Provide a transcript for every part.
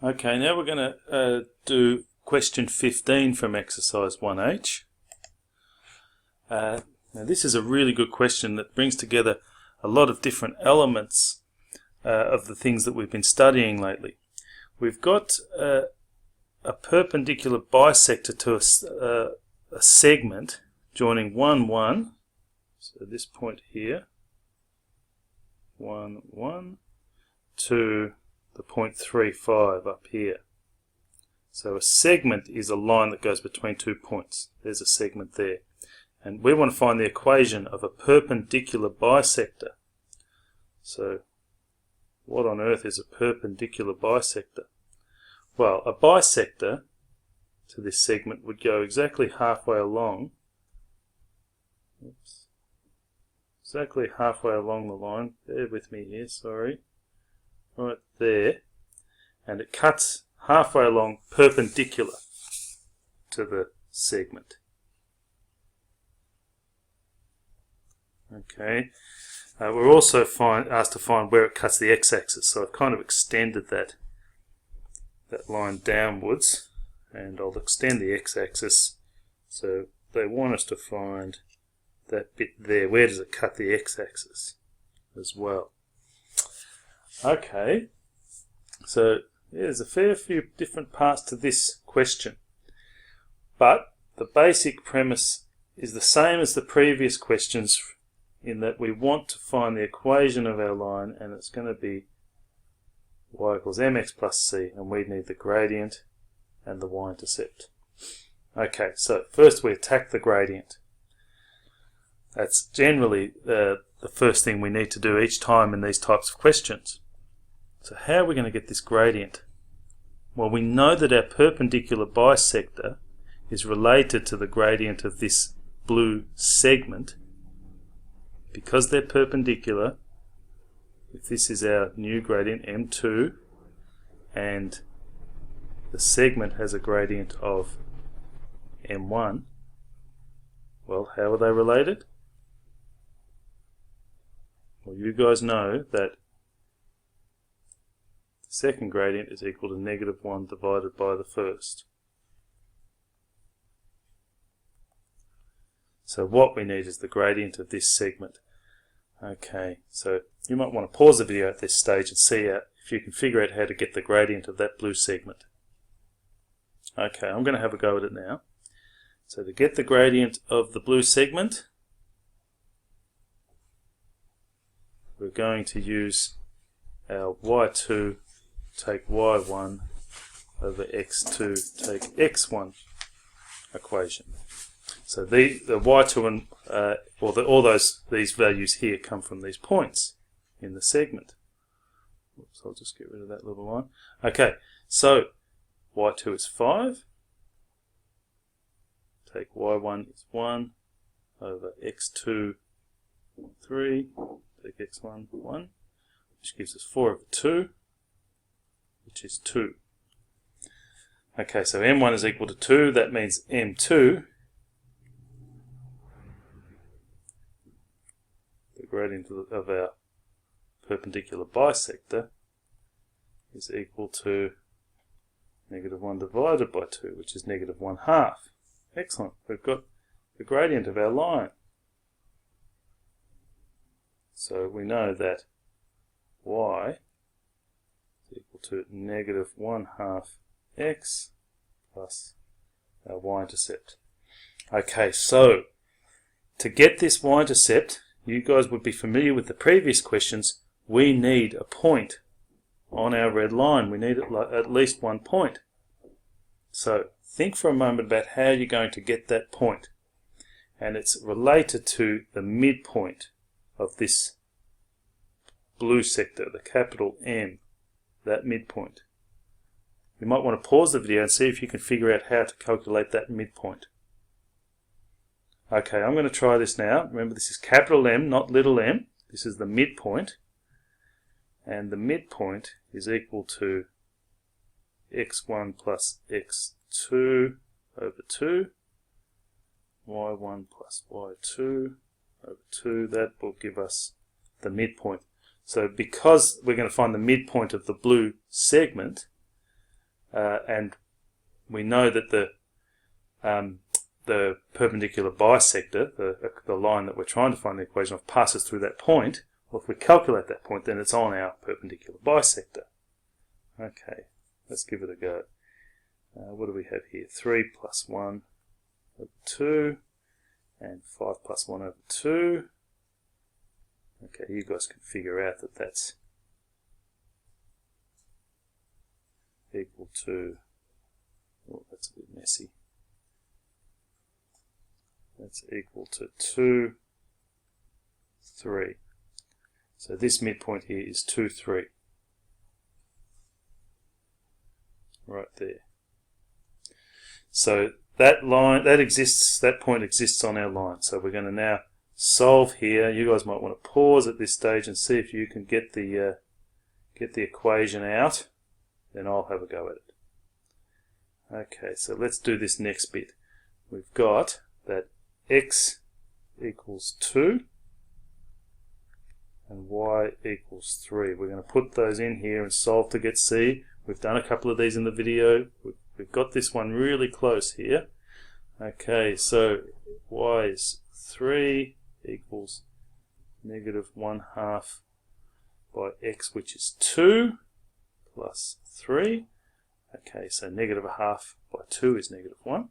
Okay, now we're going to do question 15 from exercise 1H. Now this is a really good question that brings together a lot of different elements of the things that we've been studying lately. We've got a perpendicular bisector to a segment joining 1, 1, so this point here, 1, 1, to the point 3, 5 up here. So a segment is a line that goes between 2 points. There's a segment there. And we want to find the equation of a perpendicular bisector. So what on earth is a perpendicular bisector? Well, a bisector to this segment would go exactly halfway along. Oops. Exactly halfway along the line. Bear with me here, sorry. Right there. And it cuts halfway along perpendicular to the segment. Okay. We're also asked to find where it cuts the x-axis, so I've kind of extended that line downwards, and I'll extend the x-axis. So they want us to find that bit there. Where does it cut the x-axis as well? Okay, so yeah, there's a fair few different parts to this question, but the basic premise is the same as the previous questions, in that we want to find the equation of our line, and it's going to be y equals mx plus c, and we need the gradient and the y-intercept. Okay, so first we attack the gradient. That's generally the first thing we need to do each time in these types of questions. So how are we going to get this gradient? Well, we know that our perpendicular bisector is related to the gradient of this blue segment. Because they're perpendicular, if this is our new gradient, M2, and the segment has a gradient of M1, well, how are they related? Well, you guys know that the second gradient is equal to -1 divided by the first. So what we need is the gradient of this segment. Okay, so you might want to pause the video at this stage and see if you can figure out how to get the gradient of that blue segment. Okay, I'm going to have a go at it now. So to get the gradient of the blue segment, we're going to use our y2 take y1 over x2 take x1 equation. So the y2 and these values here come from these points in the segment. Oops, I'll just get rid of that little line. Okay, so y2 is 5. Take y1 is 1 over x2 3. Take x1 1, which gives us 4 over 2, which is 2. Okay, so m1 is equal to 2. That means m2, the gradient of our perpendicular bisector, is equal to -1 divided by 2, which is -1/2. Excellent. We've got the gradient of our line. So we know that y is equal to -1/2 x plus our y-intercept. Okay, so to get this y-intercept, you guys would be familiar with the previous questions. We need a point on our red line. We need at least one point. So think for a moment about how you're going to get that point. And it's related to the midpoint of this blue sector, the capital M, that midpoint. You might want to pause the video and see if you can figure out how to calculate that midpoint. Okay, I'm going to try this now. Remember, this is capital M, not little m. This is the midpoint. And the midpoint is equal to x1 plus x2 over 2, y1 plus y2 over 2. That will give us the midpoint. So because we're going to find the midpoint of the blue segment, and we know that the perpendicular bisector, the line that we're trying to find the equation of, passes through that point. Well, if we calculate that point, then it's on our perpendicular bisector. Okay, let's give it a go. What do we have here? 3 plus 1 over 2, and 5 plus 1 over 2. Okay, you guys can figure out that that's equal to, oh, that's a bit messy. That's equal to 2, 3. So this midpoint here is 2, 3. Right there. So that line, that point exists on our line. So we're going to now solve here. You guys might want to pause at this stage and see if you can get the equation out. Then I'll have a go at it. Okay, so let's do this next bit. We've got that x equals 2 and y equals 3. We're going to put those in here and solve to get c. We've done a couple of these in the video. We've got this one really close here. Okay, so y is 3 equals negative 1/2 by x, which is 2, plus 3. Okay, so negative 1/2 by 2 is negative 1.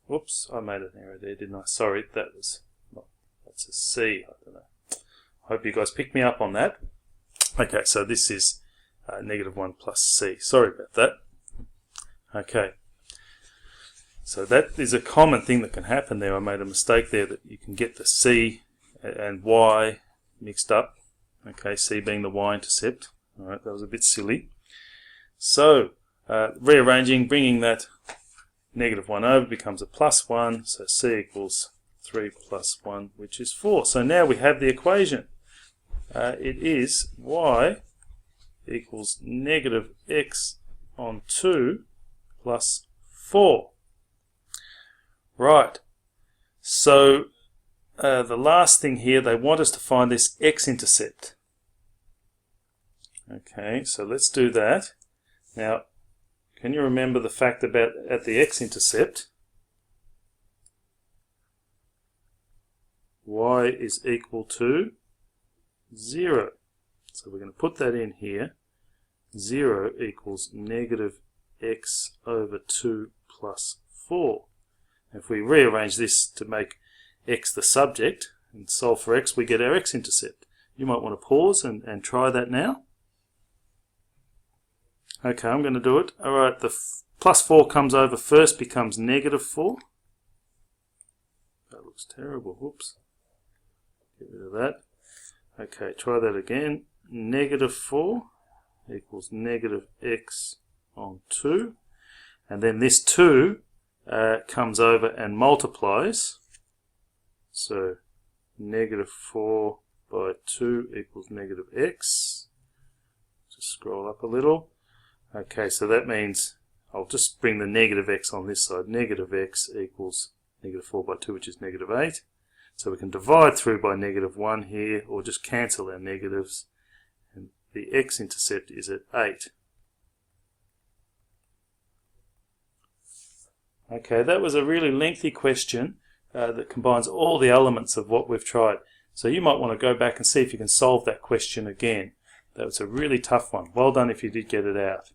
Whoops, I made an error there, didn't I? Sorry, that's a c. I don't know. Hope you guys picked me up on that. Okay, so this is negative 1 plus c. Sorry about that. Okay, so that is a common thing that can happen there. I made a mistake there, that you can get the c and y mixed up. Okay, c being the y-intercept. Alright, that was a bit silly. So, rearranging, bringing that negative 1 over becomes a plus 1. So c equals 3 plus 1, which is 4. So now we have the equation. It is y equals negative x on 2 plus 4. Right, so the last thing here, they want us to find this x-intercept. Okay, so let's do that. Now, can you remember the fact about at the x-intercept, y is equal to 0. So we're going to put that in here. 0 equals negative x over 2 plus 4. If we rearrange this to make x the subject and solve for x, we get our x-intercept. You might want to pause and try that now. Okay, I'm going to do it. Alright, the plus 4 comes over first, becomes negative 4. That looks terrible. Whoops. Get rid of that. Okay, try that again. Negative 4 equals negative x on 2. And then this 2 comes over and multiplies. So negative 4 by 2 equals negative x. Just scroll up a little. Okay, so that means I'll just bring the negative x on this side. Negative x equals negative 4 by 2, which is negative 8. So we can divide through by negative 1 here, or just cancel our negatives. And the x-intercept is at 8. Okay, that was a really lengthy question that combines all the elements of what we've tried. So you might want to go back and see if you can solve that question again. That was a really tough one. Well done if you did get it out.